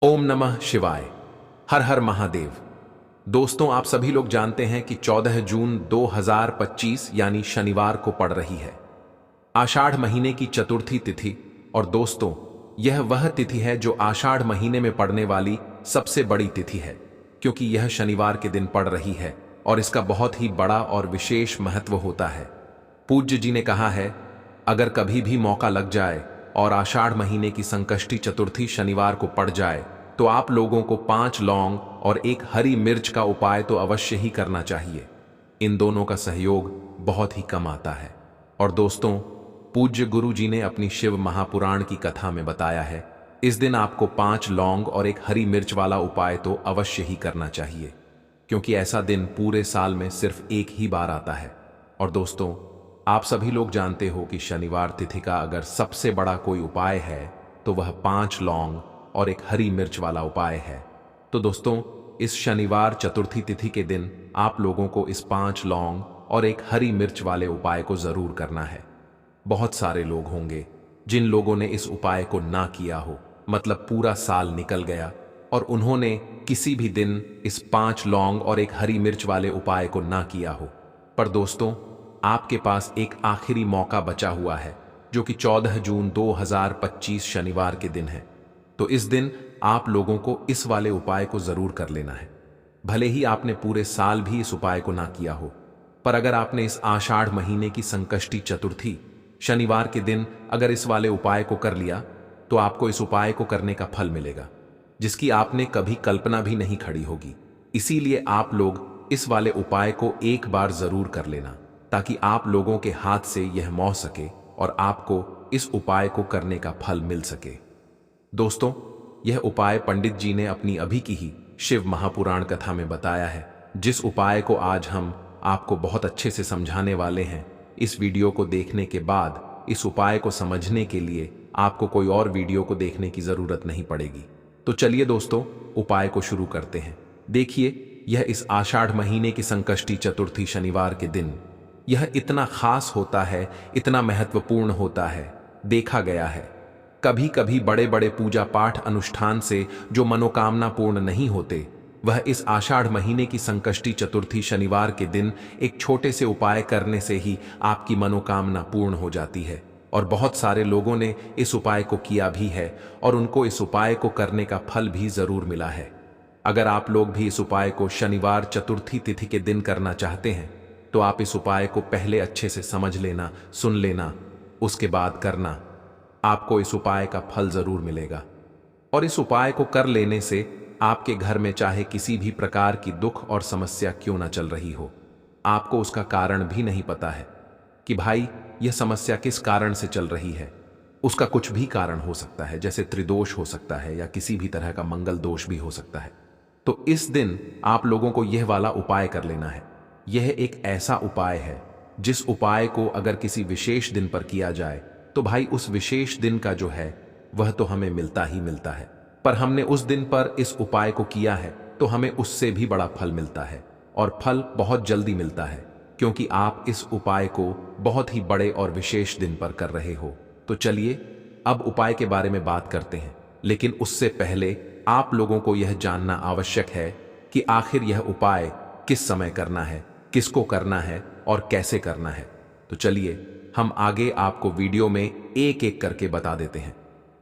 ओम नमः शिवाय। हर हर महादेव। दोस्तों, आप सभी लोग जानते हैं कि 14 जून 2025 यानी शनिवार को पड़ रही है आषाढ़ महीने की चतुर्थी तिथि। और दोस्तों, यह वह तिथि है जो आषाढ़ महीने में पड़ने वाली सबसे बड़ी तिथि है, क्योंकि यह शनिवार के दिन पड़ रही है और इसका बहुत ही बड़ा और विशेष महत्व होता है। पूज्य जी ने कहा है, अगर कभी भी मौका लग जाए और आषाढ़ महीने की संकष्टी चतुर्थी शनिवार को पड़ जाए तो आप लोगों को 5 लौंग और एक हरी मिर्च का उपाय तो अवश्य ही करना चाहिए। इन दोनों का सहयोग बहुत ही कम आता है। और दोस्तों, पूज्य गुरु जी ने अपनी शिव महापुराण की कथा में बताया है, इस दिन आपको 5 लौंग और एक हरी मिर्च वाला उपाय तो अवश्य ही करना चाहिए, क्योंकि ऐसा दिन पूरे साल में सिर्फ एक ही बार आता है। और दोस्तों, आप सभी लोग जानते हो कि शनिवार तिथि का अगर सबसे बड़ा कोई उपाय है तो वह 5 लौंग और एक हरी मिर्च वाला उपाय है। तो दोस्तों, इस शनिवार चतुर्थी तिथि के दिन आप लोगों को इस 5 लौंग और एक हरी मिर्च वाले उपाय को जरूर करना है। बहुत सारे लोग होंगे जिन लोगों ने इस उपाय को ना किया हो, मतलब पूरा साल निकल गया और उन्होंने किसी भी दिन इस 5 लौंग और एक हरी मिर्च वाले उपाय को ना किया हो। पर दोस्तों, आपके पास एक आखिरी मौका बचा हुआ है, जो कि 14 जून 2025 शनिवार के दिन है। तो इस दिन आप लोगों को इस वाले उपाय को जरूर कर लेना है। भले ही आपने पूरे साल भी इस उपाय को ना किया हो, पर अगर आपने इस आषाढ़ महीने की संकष्टी चतुर्थी शनिवार के दिन अगर इस वाले उपाय को कर लिया तो आपको इस उपाय को करने का फल मिलेगा, जिसकी आपने कभी कल्पना भी नहीं खड़ी होगी। इसीलिए आप लोग इस वाले उपाय को एक बार जरूर कर लेना, ताकि आप लोगों के हाथ से यह मोह सके और आपको इस उपाय को करने का फल मिल सके। दोस्तों, यह उपाय पंडित जी ने अपनी अभी की ही शिव महापुराण कथा में बताया है, जिस उपाय को आज हम आपको बहुत अच्छे से समझाने वाले हैं। इस वीडियो को देखने के बाद इस उपाय को समझने के लिए आपको कोई और वीडियो को देखने की जरूरत नहीं पड़ेगी। तो चलिए दोस्तों, उपाय को शुरू करते हैं। देखिए, यह इस आषाढ़ महीने की संकष्टी चतुर्थी शनिवार के दिन यह इतना खास होता है, इतना महत्वपूर्ण होता है। देखा गया है, कभी कभी बड़े बड़े पूजा पाठ अनुष्ठान से जो मनोकामना पूर्ण नहीं होते, वह इस आषाढ़ महीने की संकष्टी चतुर्थी शनिवार के दिन एक छोटे से उपाय करने से ही आपकी मनोकामना पूर्ण हो जाती है। और बहुत सारे लोगों ने इस उपाय को किया भी है और उनको इस उपाय को करने का फल भी जरूर मिला है। अगर आप लोग भी इस उपाय को शनिवार चतुर्थी तिथि के दिन करना चाहते हैं तो आप इस उपाय को पहले अच्छे से समझ लेना, सुन लेना, उसके बाद करना। आपको इस उपाय का फल जरूर मिलेगा। और इस उपाय को कर लेने से आपके घर में चाहे किसी भी प्रकार की दुख और समस्या क्यों ना चल रही हो, आपको उसका कारण भी नहीं पता है कि भाई यह समस्या किस कारण से चल रही है। उसका कुछ भी कारण हो सकता है, जैसे त्रिदोष हो सकता है या किसी भी तरह का मंगल दोष भी हो सकता है। तो इस दिन आप लोगों को यह वाला उपाय कर लेना है। यह एक ऐसा उपाय है जिस उपाय को अगर किसी विशेष दिन पर किया जाए तो भाई उस विशेष दिन का जो है वह तो हमें मिलता ही मिलता है, पर हमने उस दिन पर इस उपाय को किया है तो हमें उससे भी बड़ा फल मिलता है। और फल बहुत जल्दी मिलता है, क्योंकि आप इस उपाय को बहुत ही बड़े और विशेष दिन पर कर रहे हो। तो चलिए अब उपाय के बारे में बात करते हैं, लेकिन उससे पहले आप लोगों को यह जानना आवश्यक है कि आखिर यह उपाय किस समय करना है, किसको करना है और कैसे करना है। तो चलिए हम आगे आपको वीडियो में एक एक करके बता देते हैं।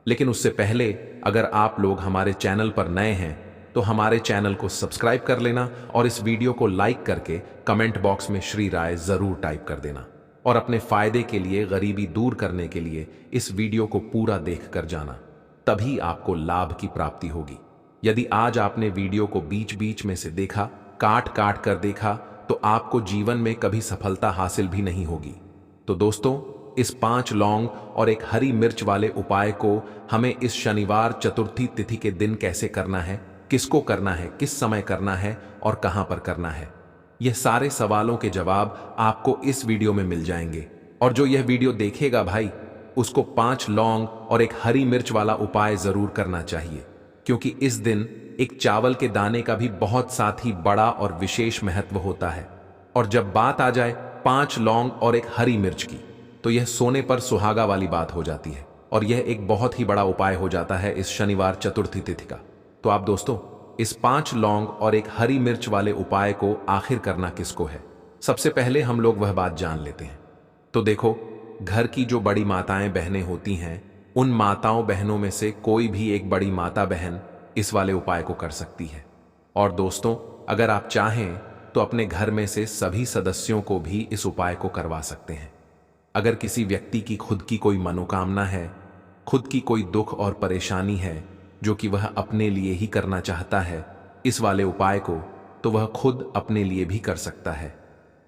लेकिन उससे पहले अगर आप लोग हमारे चैनल पर नए हैं तो हमारे चैनल को सब्सक्राइब कर लेना और इस वीडियो को लाइक करके कमेंट बॉक्स में श्री राय जरूर टाइप कर देना। और अपने फायदे के लिए, गरीबी दूर करने के लिए इस वीडियो को पूरा देख कर जाना, तभी आपको लाभ की प्राप्ति होगी। यदि आज आपने वीडियो को बीच बीच में से देखा, काट काट कर देखा, तो आपको जीवन में कभी सफलता हासिल भी नहीं होगी। तो दोस्तों, इस 5 लौंग और एक हरी मिर्च वाले उपाय को हमें इस शनिवार चतुर्थी तिथि के दिन कैसे करना है, किसको करना है, किस समय करना है और कहां पर करना है, यह सारे सवालों के जवाब आपको इस वीडियो में मिल जाएंगे। और जो यह वीडियो देखेगा भाई, उसको 5 लौंग और एक हरी मिर्च वाला उपाय जरूर करना चाहिए, क्योंकि इस दिन एक चावल के दाने का भी बहुत साथ ही बड़ा और विशेष महत्व होता है। और जब बात आ जाए 5 लौंग और एक हरी मिर्च की, तो यह सोने पर सुहागा वाली बात हो जाती है और यह एक बहुत ही बड़ा उपाय हो जाता है इस शनिवार चतुर्थी तिथि का। तो आप दोस्तों इस 5 लौंग और एक हरी मिर्च वाले उपाय को आखिर करना किसको है, सबसे पहले हम लोग वह बात जान लेते हैं। तो देखो, घर की जो बड़ी माताएं बहनें होती हैं, उन माताओं बहनों में से कोई भी एक बड़ी माता बहन इस वाले उपाय को कर सकती है। और दोस्तों, अगर आप चाहें तो अपने घर में से सभी सदस्यों को भी इस उपाय को करवा सकते हैं। अगर किसी व्यक्ति की खुद की कोई मनोकामना है, खुद की कोई दुख और परेशानी है जो कि वह अपने लिए ही करना चाहता है इस वाले उपाय को, तो वह खुद अपने लिए भी कर सकता है।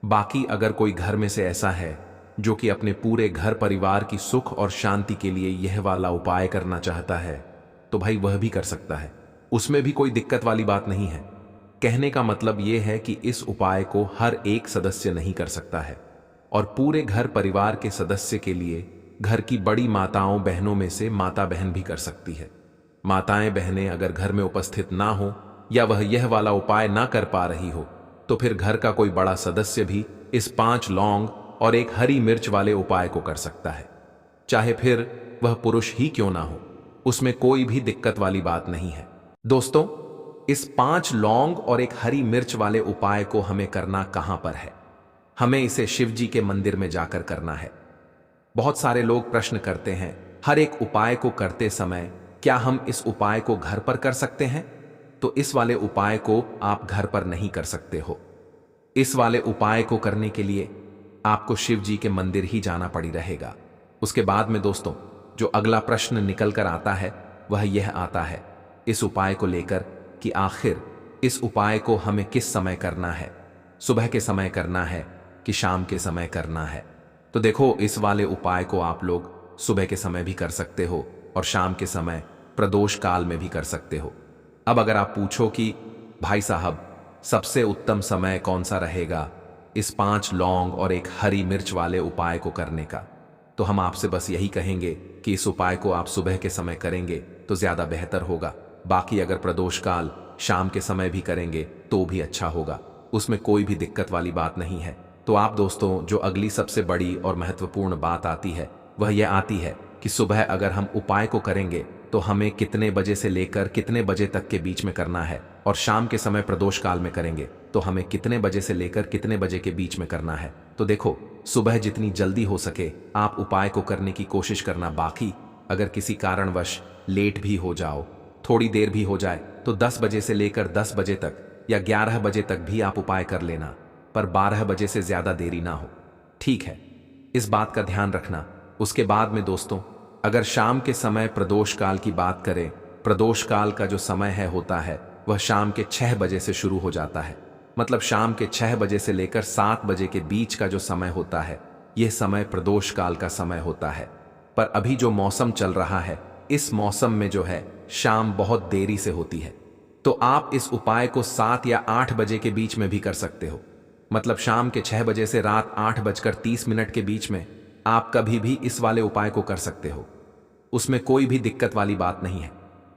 बाकी अगर कोई घर में से ऐसा है जो कि अपने पूरे घर परिवार की सुख और शांति के लिए यह वाला उपाय करना चाहता है, तो भाई वह भी कर सकता है, उसमें भी कोई दिक्कत वाली बात नहीं है। कहने का मतलब यह है कि इस उपाय को हर एक सदस्य नहीं कर सकता है, और पूरे घर परिवार के सदस्य के लिए घर की बड़ी माताओं बहनों में से माता बहन भी कर सकती है। माताएं बहनें अगर घर में उपस्थित ना हो या वह यह वाला उपाय ना कर पा रही हो, तो फिर घर का कोई बड़ा सदस्य भी इस 5 लौंग और एक हरी मिर्च वाले उपाय को कर सकता है, चाहे फिर वह पुरुष ही क्यों ना हो, उसमें कोई भी दिक्कत वाली बात नहीं है। दोस्तों, इस 5 लौंग और एक हरी मिर्च वाले उपाय को हमें करना कहां पर है? हमें इसे शिव जी के मंदिर में जाकर करना है। बहुत सारे लोग प्रश्न करते हैं, हर एक उपाय को करते समय क्या हम इस उपाय को घर पर कर सकते हैं? तो इस वाले उपाय को आप घर पर नहीं कर सकते हो। इस वाले उपाय को करने के लिए आपको शिव जी के मंदिर ही जाना पड़ी रहेगा। उसके बाद में दोस्तों, जो अगला प्रश्न निकल कर आता है वह यह आता है इस उपाय को लेकर कि आखिर इस उपाय को हमें किस समय करना है, सुबह के समय करना है कि शाम के समय करना है? तो देखो, इस वाले उपाय को आप लोग सुबह के समय भी कर सकते हो और शाम के समय प्रदोष काल में भी कर सकते हो। अब अगर आप पूछो कि भाई साहब सबसे उत्तम समय कौन सा रहेगा इस 5 लौंग और एक हरी मिर्च वाले उपाय को करने का, तो हम आपसे बस यही कहेंगे कि इस उपाय को आप सुबह के समय करेंगे तो ज्यादा बेहतर होगा। बाकी अगर प्रदोष काल शाम के समय भी करेंगे तो भी अच्छा होगा, उसमें कोई भी दिक्कत वाली बात नहीं है। तो आप दोस्तों, जो अगली सबसे बड़ी और महत्वपूर्ण बात आती है वह यह आती है कि सुबह अगर हम उपाय को करेंगे तो हमें कितने बजे से लेकर कितने बजे तक के बीच में करना है, और शाम के समय प्रदोष काल में करेंगे तो हमें कितने बजे से लेकर कितने बजे के बीच में करना है। तो देखो, सुबह जितनी जल्दी हो सके आप उपाय को करने की कोशिश करना। बाकी अगर किसी कारणवश लेट भी हो जाओ, थोड़ी देर भी हो जाए, तो 10 बजे से लेकर 10 बजे तक या 11 बजे तक भी आप उपाय कर लेना, पर 12 बजे से ज्यादा देरी ना हो, ठीक है? इस बात का ध्यान रखना। उसके बाद में दोस्तों, अगर शाम के समय प्रदोष काल की बात करें, प्रदोष काल का जो समय है होता है वह शाम के 6 बजे से शुरू हो जाता है। मतलब शाम के 6 बजे से लेकर 7 बजे के बीच का जो समय होता है, यह समय प्रदोष काल का समय होता है। पर अभी जो मौसम चल रहा है, इस मौसम में जो है शाम बहुत देरी से होती है, तो आप इस उपाय को 7 या 8 बजे के बीच में भी कर सकते हो। मतलब शाम के 6 बजे से रात 8:30 के बीच में आप कभी भी इस वाले उपाय को कर सकते हो, उसमें कोई भी दिक्कत वाली बात नहीं है।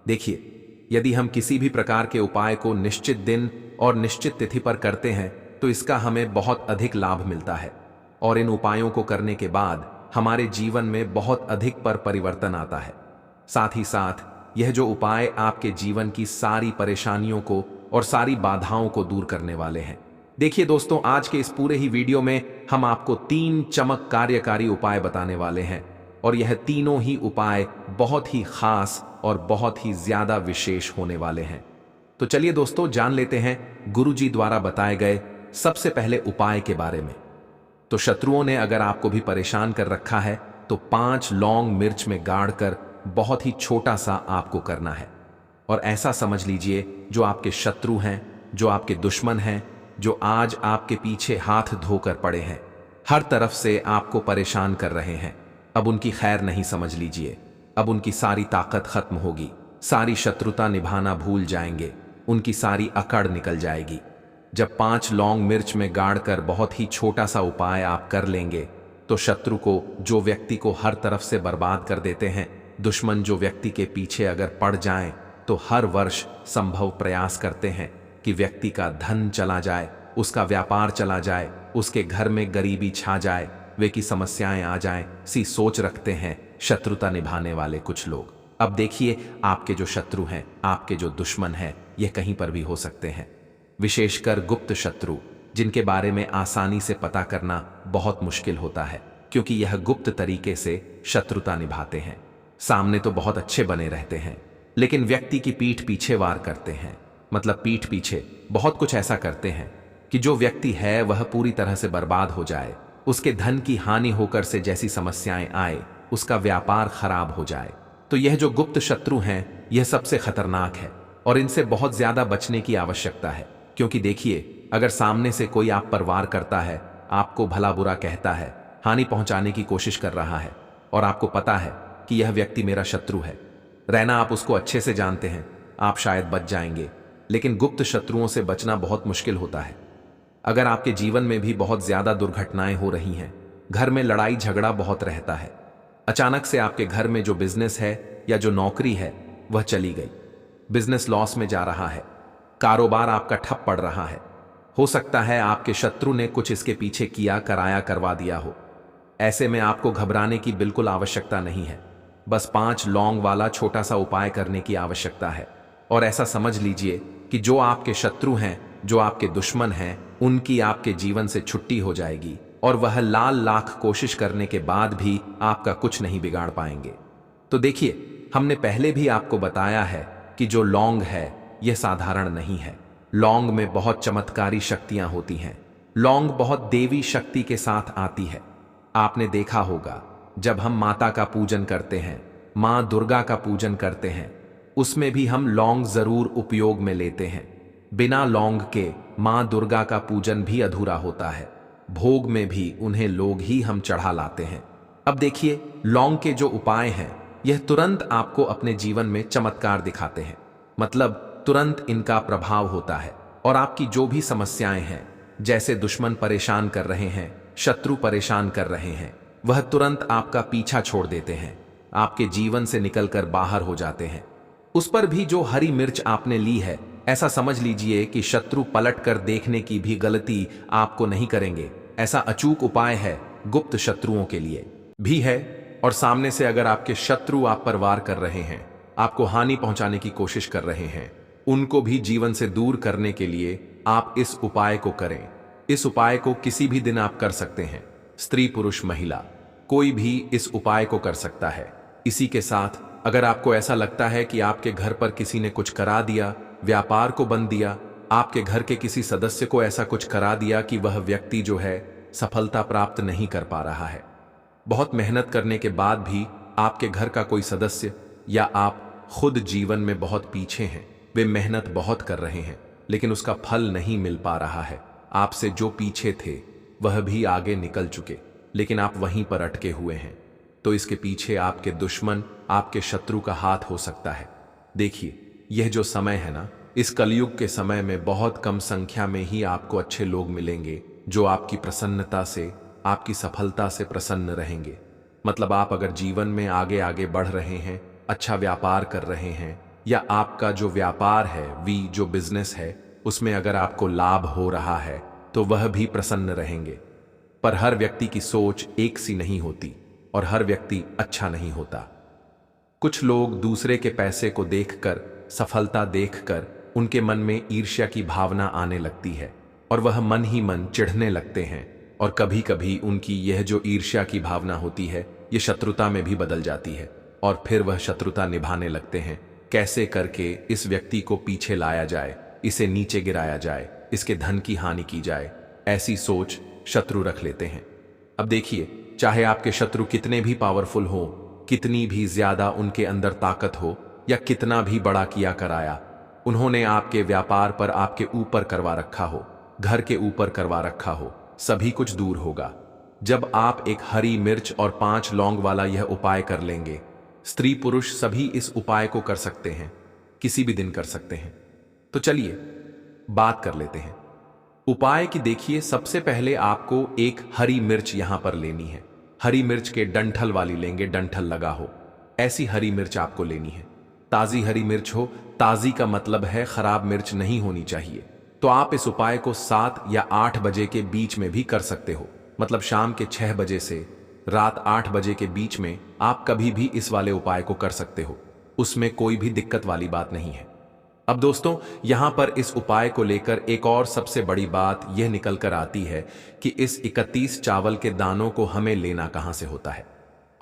देखिए, यदि हम किसी भी प्रकार के उपाय को निश्चित दिन और निश्चित तिथि पर करते हैं तो इसका हमें बहुत अधिक लाभ मिलता है, और इन उपायों को करने के बाद हमारे जीवन में बहुत अधिक परिवर्तन आता है। साथ ही साथ यह जो उपाय आपके जीवन की सारी परेशानियों को और सारी बाधाओं को दूर करने वाले हैं। देखिए दोस्तों, आज के इस पूरे ही वीडियो में हम आपको 3 चमक कार्यकारी उपाय बताने वाले हैं, और यह तीनों ही उपाय बहुत ही खास और बहुत ही ज्यादा विशेष होने वाले हैं। तो चलिए दोस्तों, जान लेते हैं गुरुजी द्वारा बताए गए सबसे पहले उपाय के बारे में। तो शत्रुओं ने अगर आपको भी परेशान कर रखा है तो 5 लौंग मिर्च में गाड़कर बहुत ही छोटा सा आपको करना है, और ऐसा समझ लीजिए जो आपके शत्रु हैं, जो आपके दुश्मन हैं, जो आज आपके पीछे हाथ धोकर पड़े हैं, हर तरफ से आपको परेशान कर रहे हैं, अब उनकी खैर नहीं समझ लीजिए। अब उनकी सारी ताकत खत्म होगी, सारी शत्रुता निभाना भूल जाएंगे, उनकी सारी अकड़ निकल जाएगी। जब 5 लौंग मिर्च में गाड़कर बहुत ही छोटा सा उपाय आप कर लेंगे तो शत्रु को, जो व्यक्ति को हर तरफ से बर्बाद कर देते हैं, दुश्मन जो व्यक्ति के पीछे अगर पड़ जाएं तो हर वर्ष संभव प्रयास करते हैं कि व्यक्ति का धन चला जाए, उसका व्यापार चला जाए, उसके घर में गरीबी छा जाए, वे की समस्याएं आ जाएं, सी सोच रखते हैं शत्रुता निभाने वाले कुछ लोग। अब देखिए, आपके जो शत्रु हैं, आपके जो दुश्मन हैं, यह कहीं पर भी हो सकते हैं। विशेषकर गुप्त शत्रु, जिनके बारे में आसानी से पता करना बहुत मुश्किल होता है, क्योंकि यह गुप्त तरीके से शत्रुता निभाते हैं। सामने तो बहुत अच्छे बने रहते हैं, लेकिन व्यक्ति की पीठ पीछे वार करते हैं। मतलब पीठ पीछे बहुत कुछ ऐसा करते हैं कि जो व्यक्ति है वह पूरी तरह से बर्बाद हो जाए, उसके धन की हानि होकर से जैसी समस्याएं आए, उसका व्यापार खराब हो जाए। तो यह जो गुप्त शत्रु हैं, यह सबसे खतरनाक है और इनसे बहुत ज्यादा बचने की आवश्यकता है। क्योंकि देखिए, अगर सामने से कोई आप पर वार करता है, आपको भला बुरा कहता है, हानि पहुंचाने की कोशिश कर रहा है, और आपको पता है कि यह व्यक्ति मेरा शत्रु है, रहना आप उसको अच्छे से जानते हैं, आप शायद बच जाएंगे। लेकिन गुप्त शत्रुओं से बचना बहुत मुश्किल होता है। अगर आपके जीवन में भी बहुत ज्यादा दुर्घटनाएं हो रही हैं, घर में लड़ाई झगड़ा बहुत रहता है, अचानक से आपके घर में जो बिजनेस है या जो नौकरी है वह चली गई, बिजनेस लॉस में जा रहा है, कारोबार आपका ठप पड़ रहा है, हो सकता है आपके शत्रु ने कुछ इसके पीछे किया, कराया, करवा दिया हो। ऐसे में आपको घबराने की बिल्कुल आवश्यकता नहीं है। बस 5 लौंग वाला छोटा सा उपाय करने की आवश्यकता है। और ऐसा समझ लीजिए कि जो आपके शत्रु हैं, जो आपके दुश्मन हैं, उनकी आपके जीवन से छुट्टी हो जाएगी और वह लाख कोशिश करने के बाद भी आपका कुछ नहीं बिगाड़ पाएंगे। तो देखिए, हमने पहले भी आपको बताया है कि जो लौंग है यह साधारण नहीं है। लौंग में बहुत चमत्कारी शक्तियां होती हैं। लौंग बहुत देवी शक्ति के साथ आती है। आपने देखा होगा, जब हम माता का पूजन करते हैं, मां दुर्गा का पूजन करते हैं, उसमें भी हम लौंग जरूर उपयोग में लेते हैं। बिना लौंग के मां दुर्गा का पूजन भी अधूरा होता है। भोग में भी उन्हें लोग ही हम चढ़ा लाते हैं। अब देखिए, लौंग के जो उपाय हैं, यह तुरंत आपको अपने जीवन में चमत्कार दिखाते हैं। मतलब तुरंत इनका प्रभाव होता है और आपकी जो भी समस्याएं हैं, जैसे दुश्मन परेशान कर रहे हैं, शत्रु परेशान कर रहे हैं, वह तुरंत आपका पीछा छोड़ देते हैं, आपके जीवन से निकलकर बाहर हो जाते हैं। उस पर भी जो हरी मिर्च आपने ली है, ऐसा समझ लीजिए कि शत्रु पलट कर देखने की भी गलती आपको नहीं करेंगे। ऐसा अचूक उपाय है, गुप्त शत्रुओं के लिए भी है। और सामने से अगर आपके शत्रु आप पर वार कर रहे हैं, आपको हानि पहुंचाने की कोशिश कर रहे हैं, उनको भी जीवन से दूर करने के लिए आप इस उपाय को करें। इस उपाय को किसी भी दिन आप कर सकते हैं। स्त्री, पुरुष, महिला, कोई भी इस उपाय को कर सकता है। इसी के साथ अगर आपको ऐसा लगता है कि आपके घर पर किसी ने कुछ करा दिया, व्यापार को बंद दिया, आपके घर के किसी सदस्य को ऐसा कुछ करा दिया कि वह व्यक्ति जो है सफलता प्राप्त नहीं कर पा रहा है, बहुत मेहनत करने के बाद भी आपके घर का कोई सदस्य या आप खुद जीवन में बहुत पीछे हैं, वे मेहनत बहुत कर रहे हैं लेकिन उसका फल नहीं मिल पा रहा है, आपसे जो पीछे थे वह भी आगे निकल चुके, लेकिन आप वहीं पर अटके हुए हैं, तो इसके पीछे आपके दुश्मन, आपके शत्रु का हाथ हो सकता है। देखिए, यह जो समय है ना, इस कलयुग के समय में बहुत कम संख्या में ही आपको अच्छे लोग मिलेंगे जो आपकी प्रसन्नता से, आपकी सफलता से प्रसन्न रहेंगे। मतलब आप अगर जीवन में आगे आगे बढ़ रहे हैं, अच्छा व्यापार कर रहे हैं, या आपका जो व्यापार है, जो बिजनेस है, उसमें अगर आपको लाभ हो रहा है, तो वह भी प्रसन्न रहेंगे। पर हर व्यक्ति की सोच एक सी नहीं होती और हर व्यक्ति अच्छा नहीं होता। कुछ लोग दूसरे के पैसे को देखकर, सफलता देखकर उनके मन में ईर्ष्या की भावना आने लगती है और वह मन ही मन चिढ़ने लगते हैं, और कभी कभी उनकी यह जो ईर्ष्या की भावना होती है, ये शत्रुता में भी बदल जाती है और फिर वह शत्रुता निभाने लगते हैं। कैसे करके इस व्यक्ति को पीछे लाया जाए, इसे नीचे गिराया जाए, इसके धन की हानि की जाए, ऐसी सोच शत्रु रख लेते हैं। अब देखिए, चाहे आपके शत्रु कितने भी पावरफुल हो, कितनी भी ज्यादा उनके अंदर ताकत हो, या कितना भी बड़ा किया कराया, उन्होंने आपके व्यापार पर आपके ऊपर करवा रखा हो, घर के ऊपर करवा रखा हो, सभी कुछ दूर होगा जब आप एक हरी मिर्च और 5 लौंग वाला यह उपाय कर लेंगे। स्त्री पुरुष सभी इस उपाय को कर सकते हैं, किसी भी दिन कर सकते हैं। तो चलिए बात कर लेते हैं उपाय की। देखिए, सबसे पहले आपको एक हरी मिर्च यहां पर लेनी है। हरी मिर्च के डंठल वाली लेंगे, डंठल लगा हो, ऐसी हरी मिर्च आपको लेनी है। ताजी हरी मिर्च हो, ताजी का मतलब है खराब मिर्च नहीं होनी चाहिए। तो आप इस उपाय को 7 या 8 बजे के बीच में भी कर सकते हो। मतलब शाम के 6 बजे से रात 8 बजे के बीच में आप कभी भी इस वाले उपाय को कर सकते हो। उसमें कोई भी दिक्कत वाली बात नहीं है। अब दोस्तों, यहां पर इस उपाय को लेकर एक और सबसे बड़ी बात यह निकल कर आती है कि इस 31 चावल के दानों को हमें लेना कहां से होता है,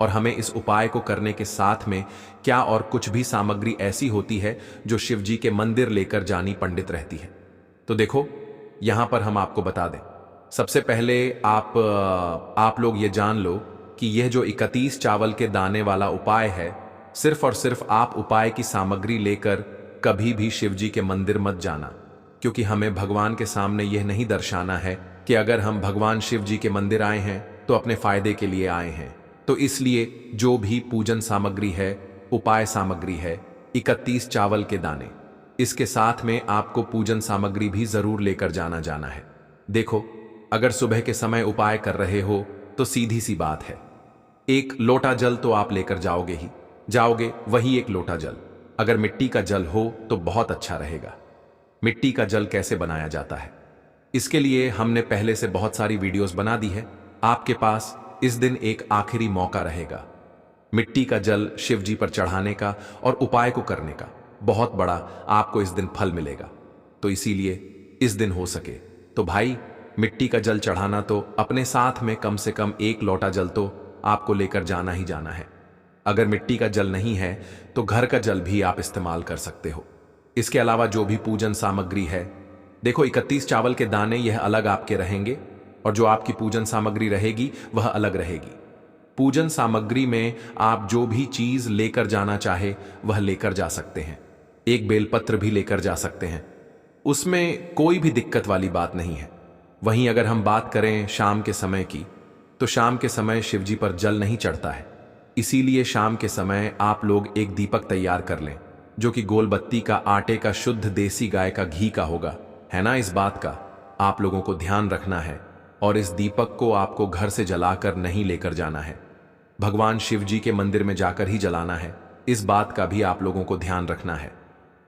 और हमें इस उपाय को करने के साथ में क्या और कुछ भी सामग्री ऐसी होती है जो शिव जी के मंदिर लेकर जानी पंडित रहती है। तो देखो, यहां पर हम आपको बता दें। सबसे पहले आप लोग ये जान लो कि यह जो 31 चावल के दाने वाला उपाय है, सिर्फ और सिर्फ आप उपाय की सामग्री लेकर कभी भी शिव जी के मंदिर मत जाना, क्योंकि हमें भगवान के सामने यह नहीं दर्शाना है कि अगर हम भगवान शिव जी के मंदिर आए हैं तो अपने फायदे के लिए आए हैं। तो इसलिए जो भी पूजन सामग्री है, उपाय सामग्री है, 31 चावल के दाने, इसके साथ में आपको पूजन सामग्री भी जरूर लेकर जाना है। देखो, अगर सुबह के समय उपाय कर रहे हो तो सीधी सी बात है, एक लोटा जल तो आप लेकर जाओगे, वही एक लोटा जल। अगर मिट्टी का जल हो तो बहुत अच्छा रहेगा। मिट्टी का जल कैसे बनाया जाता है, इसके लिए हमने पहले से बहुत सारी वीडियोस बना दी है। आपके पास इस दिन एक आखिरी मौका रहेगा मिट्टी का जल शिव जी पर चढ़ाने का और उपाय को करने का। बहुत बड़ा आपको इस दिन फल मिलेगा। तो इसीलिए इस दिन हो सके तो भाई, मिट्टी का जल चढ़ाना तो अपने साथ में कम से कम एक लोटा जल तो आपको लेकर जाना ही जाना है। अगर मिट्टी का जल नहीं है तो घर का जल भी आप इस्तेमाल कर सकते हो। इसके अलावा जो भी पूजन सामग्री है, देखो 31 चावल के दाने यह अलग आपके रहेंगे, और जो आपकी पूजन सामग्री रहेगी वह अलग रहेगी। पूजन सामग्री में आप जो भी चीज लेकर जाना चाहे वह लेकर जा सकते हैं। एक बेलपत्र भी लेकर जा सकते हैं, उसमें कोई भी दिक्कत वाली बात नहीं है। वहीं अगर हम बात करें शाम के समय की, तो शाम के समय शिव जी पर जल नहीं चढ़ता है। इसीलिए शाम के समय आप लोग एक दीपक तैयार कर लें, जो कि गोल बत्ती का, आटे का, शुद्ध देसी गाय का घी का होगा, है ना। इस बात का आप लोगों को ध्यान रखना है, और इस दीपक को आपको घर से जलाकर नहीं लेकर जाना है, भगवान शिव जी के मंदिर में जाकर ही जलाना है। इस बात का भी आप लोगों को ध्यान रखना है।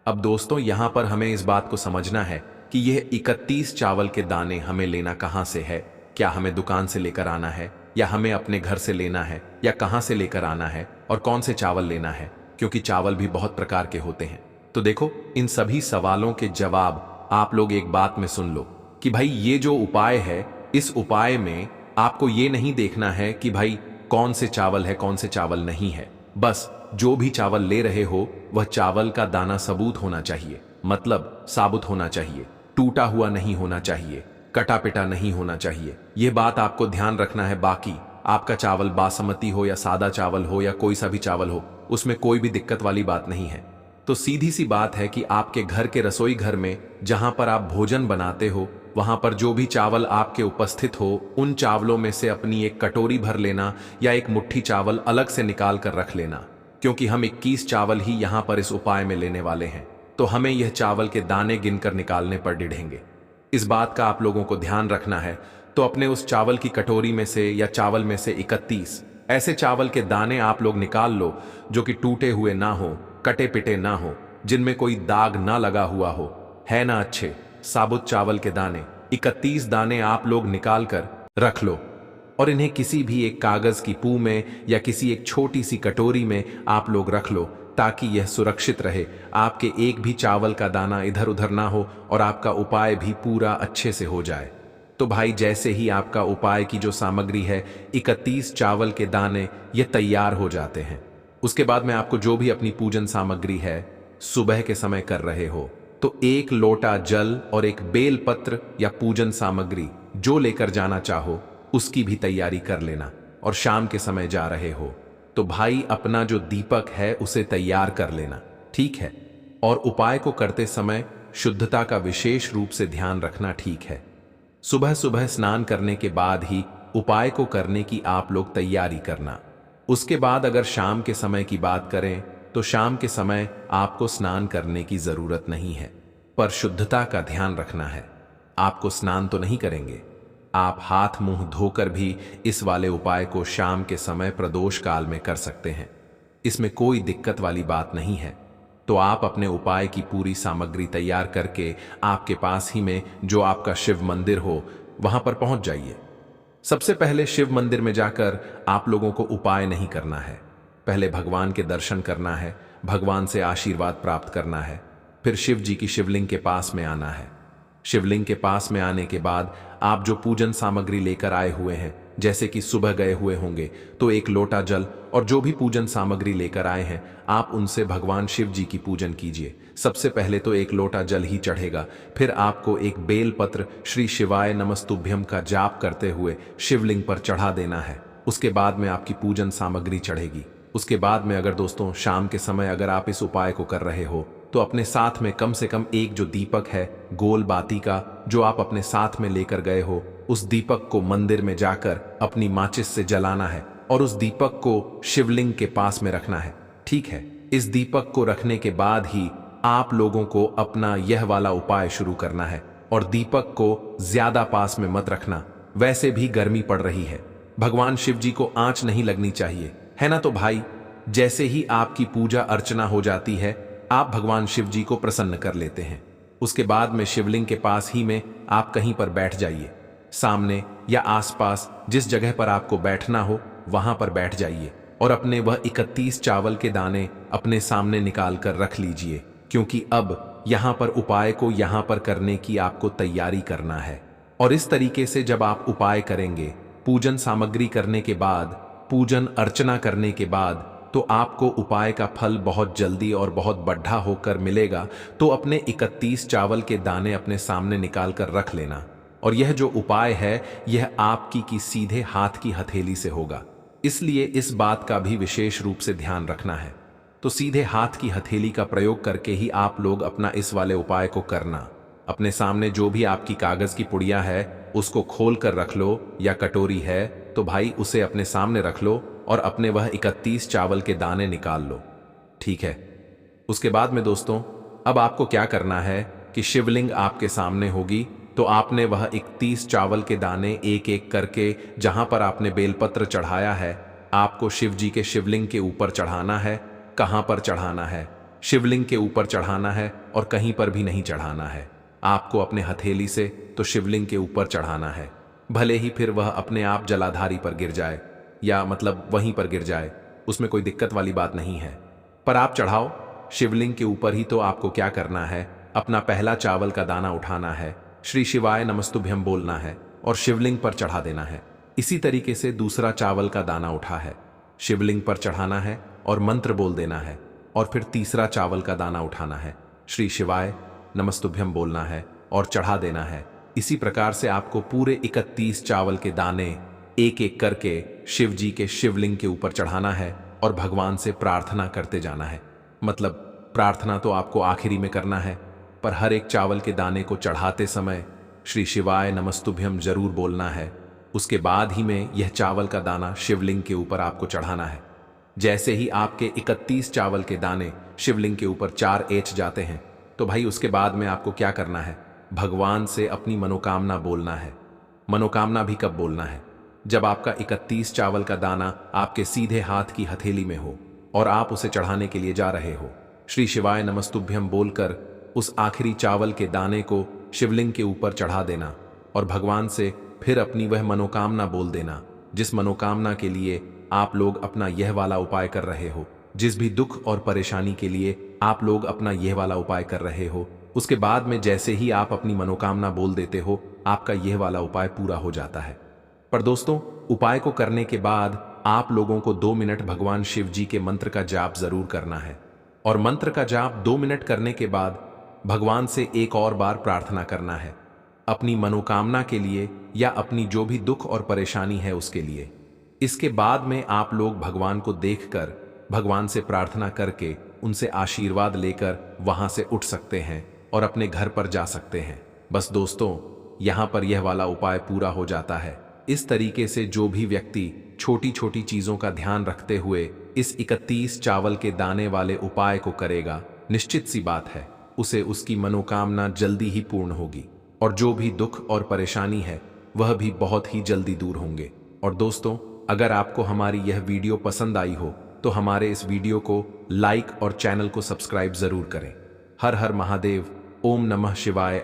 अब दोस्तों, यहां पर हमें इस बात को समझना है कि यह 31 चावल के दाने हमें लेना कहां से है। क्या हमें दुकान से लेकर आना है, या हमें अपने घर से लेना है, या कहां से लेकर आना है, और कौन से चावल लेना है, क्योंकि चावल भी बहुत प्रकार के होते हैं। तो देखो, इन सभी सवालों के जवाब आप लोग एक बात में सुन लो कि भाई, ये जो उपाय है, इस उपाय में आपको ये नहीं देखना है कि भाई कौन से चावल है, कौन से चावल नहीं है। बस जो भी चावल ले रहे हो वह चावल का दाना सबूत होना चाहिए, मतलब साबुत होना चाहिए, टूटा हुआ नहीं होना चाहिए, कटा पिटा नहीं होना चाहिए। यह बात आपको ध्यान रखना है। बाकी आपका चावल बासमती हो या सादा चावल हो या कोई सा भी चावल हो, उसमें कोई भी दिक्कत वाली बात नहीं है। तो सीधी सी बात है कि आपके घर के रसोई घर में जहां पर आप भोजन बनाते हो, वहां पर जो भी चावल आपके उपस्थित हो, उन चावलों में से अपनी एक कटोरी भर लेना या एक मुट्ठी चावल अलग से निकाल कर रख लेना, क्योंकि हम 21 चावल ही यहां पर इस उपाय में लेने वाले हैं। तो हमें यह चावल के दाने गिनकर निकालने पर डिढ़ेंगे। इस बात का आप लोगों को ध्यान रखना है। तो अपने उस चावल की कटोरी में से या चावल में से 31 ऐसे चावल के दाने आप लोग निकाल लो जो कि टूटे हुए ना हो, कटे पिटे ना हो, जिनमें कोई दाग ना लगा हुआ हो, है ना। अच्छे साबुत चावल के दाने 31 दाने आप लोग निकाल कर रख लो, और इन्हें किसी भी एक कागज की पू में या किसी एक छोटी सी कटोरी में आप लोग रख लो, ताकि यह सुरक्षित रहे, आपके एक भी चावल का दाना इधर उधर ना हो और आपका उपाय भी पूरा अच्छे से हो जाए। तो भाई, जैसे ही आपका उपाय की जो सामग्री है, 31 चावल के दाने, ये तैयार हो जाते हैं, उसके बाद में आपको जो भी अपनी पूजन सामग्री है सुबह के समय कर रहे हो, तो एक लोटा जल और एक बेल पत्र या पूजन सामग्री जो लेकर जाना चाहो उसकी भी तैयारी कर लेना। और शाम के समय जा रहे हो तो भाई अपना जो दीपक है उसे तैयार कर लेना, ठीक है। और उपाय को करते समय शुद्धता का विशेष रूप से ध्यान रखना, ठीक है। सुबह सुबह स्नान करने के बाद ही उपाय को करने की आप लोग तैयारी करना। उसके बाद अगर शाम के समय की बात करें तो शाम के समय आपको स्नान करने की जरूरत नहीं है, पर शुद्धता का ध्यान रखना है। आपको स्नान तो नहीं करेंगे, आप हाथ मुंह धोकर भी इस वाले उपाय को शाम के समय प्रदोष काल में कर सकते हैं। इसमें कोई दिक्कत वाली बात नहीं है। तो आप अपने उपाय की पूरी सामग्री तैयार करके आपके पास ही में जो आपका शिव मंदिर हो वहां पर पहुंच जाइए। सबसे पहले शिव मंदिर में जाकर आप लोगों को उपाय नहीं करना है, पहले भगवान के दर्शन करना है, भगवान से आशीर्वाद प्राप्त करना है। फिर शिव जी की शिवलिंग के पास में आना है। शिवलिंग के पास में आने के बाद आप जो पूजन सामग्री लेकर आए हुए हैं, जैसे कि सुबह गए हुए होंगे तो एक लोटा जल और जो भी पूजन सामग्री लेकर आए हैं आप उनसे भगवान शिव जी की पूजन कीजिए। सबसे पहले तो एक लोटा जल ही चढ़ेगा, फिर आपको एक बेल पत्र श्री शिवाय नमस्तुभ्यम का जाप करते हुए शिवलिंग पर चढ़ा देना है। उसके बाद में आपकी पूजन सामग्री चढ़ेगी। उसके बाद में अगर दोस्तों शाम के समय अगर आप इस उपाय को कर रहे हो तो अपने साथ में कम से कम एक जो दीपक है गोल बाती का जो आप अपने साथ में लेकर गए हो, उस दीपक को मंदिर में जाकर अपनी माचिस से जलाना है और उस दीपक को शिवलिंग के पास में रखना है। ठीक है, इस दीपक को रखने के बाद ही आप लोगों को अपना यह वाला उपाय शुरू करना है और दीपक को ज्यादा पास में मत रखना, वैसे भी गर्मी पड़ रही है, भगवान शिव जी को आंच नहीं लगनी चाहिए, है ना। तो भाई जैसे ही आपकी पूजा अर्चना हो जाती है आप भगवान शिव जी को प्रसन्न कर लेते हैं। उसके बाद में शिवलिंग के पास ही में आप कहीं पर बैठ जाइए, सामने या आसपास जिस जगह पर आपको बैठना हो वहां पर बैठ जाइए और अपने वह 31 चावल के दाने अपने सामने निकाल कर रख लीजिए, क्योंकि अब यहां पर उपाय को यहां पर करने की आपको तैयारी करना है। और इस तरीके से जब आप उपाय करेंगे, पूजन सामग्री करने के बाद, पूजन अर्चना करने के बाद, तो आपको उपाय का फल बहुत जल्दी और बहुत बढ़ा होकर मिलेगा। तो अपने 31 चावल के दाने अपने सामने निकाल कर रख लेना और यह जो उपाय है यह आपकी की सीधे हाथ की हथेली से होगा, इसलिए इस बात का भी विशेष रूप से ध्यान रखना है। तो सीधे हाथ की हथेली का प्रयोग करके ही आप लोग अपना इस वाले उपाय को करना। अपने सामने जो भी आपकी कागज की पुड़िया है उसको खोल कर रख लो, या कटोरी है तो भाई उसे अपने सामने रख लो और अपने वह 31 चावल के दाने निकाल लो। ठीक है, उसके बाद में दोस्तों अब आपको क्या करना है कि शिवलिंग आपके सामने होगी, तो आपने वह 31 चावल के दाने एक एक करके जहां पर आपने बेलपत्र चढ़ाया है आपको शिव जी के शिवलिंग के ऊपर चढ़ाना है। कहां पर चढ़ाना है? शिवलिंग के ऊपर चढ़ाना है और कहीं पर भी नहीं चढ़ाना है। आपको अपने हथेली से तो शिवलिंग के ऊपर चढ़ाना है, भले ही फिर वह अपने आप जलाधारी पर गिर जाए या मतलब वहीं पर गिर जाए, उसमें कोई दिक्कत वाली बात नहीं है, पर आप चढ़ाओ शिवलिंग के ऊपर ही। तो आपको क्या करना है, अपना पहला चावल का दाना उठाना है, श्री शिवाय नमस्तुभ्यम बोलना है और शिवलिंग पर चढ़ा देना है। इसी तरीके से दूसरा चावल का दाना उठा है, शिवलिंग पर चढ़ाना है और मंत्र बोल देना है। और फिर तीसरा चावल का दाना उठाना है, श्री शिवाय नमस्तुभ्यम बोलना है और चढ़ा देना है। इसी प्रकार से आपको पूरे 31 चावल के दाने एक एक करके शिव जी के शिवलिंग के ऊपर चढ़ाना है और भगवान से प्रार्थना करते जाना है। मतलब प्रार्थना तो आपको आखिरी में करना है, पर हर एक चावल के दाने को चढ़ाते समय श्री शिवाय नमस्तुभ्यम जरूर बोलना है। उसके बाद ही में यह चावल का दाना शिवलिंग के ऊपर आपको चढ़ाना है। जैसे ही आपके 31 चावल के दाने शिवलिंग के ऊपर 4 एच जाते हैं, तो भाई उसके बाद में आपको क्या करना है, भगवान से अपनी मनोकामना बोलना है। मनोकामना भी कब बोलना है? जब आपका 31 चावल का दाना आपके सीधे हाथ की हथेली में हो और आप उसे चढ़ाने के लिए जा रहे हो। श्री शिवाय नमस्तुभ्यम बोलकर उस आखिरी चावल के दाने को शिवलिंग के ऊपर चढ़ा देना और भगवान से फिर अपनी वह मनोकामना बोल देना, जिस मनोकामना के लिए आप लोग अपना यह वाला उपाय कर रहे हो, जिस भी दुख और परेशानी के लिए आप लोग अपना यह वाला उपाय कर रहे हो। उसके बाद में जैसे ही आप अपनी मनोकामना बोल देते हो, आपका यह वाला उपाय पूरा हो जाता है। पर दोस्तों उपाय को करने के बाद आप लोगों को 2 मिनट भगवान शिव जी के मंत्र का जाप जरूर करना है और मंत्र का जाप 2 मिनट करने के बाद भगवान से एक और बार प्रार्थना करना है, अपनी मनोकामना के लिए या अपनी जो भी दुख और परेशानी है उसके लिए। इसके बाद में आप लोग भगवान को देखकर भगवान से प्रार्थना करके उनसे आशीर्वाद लेकर वहां से उठ सकते हैं और अपने घर पर जा सकते हैं। बस दोस्तों यहां पर यह वाला उपाय पूरा हो जाता है। इस तरीके से जो भी व्यक्ति छोटी छोटी चीजों का ध्यान रखते हुए इस 31 चावल के दाने वाले उपाय को करेगा, निश्चित सी बात है उसे उसकी मनोकामना जल्दी ही पूर्ण होगी और जो भी दुख और परेशानी है वह भी बहुत ही जल्दी दूर होंगे। और दोस्तों अगर आपको हमारी यह वीडियो पसंद आई हो तो हमारे इस वीडियो को लाइक और चैनल को सब्सक्राइब जरूर करें। हर हर महादेव, ओम नमः शिवाय।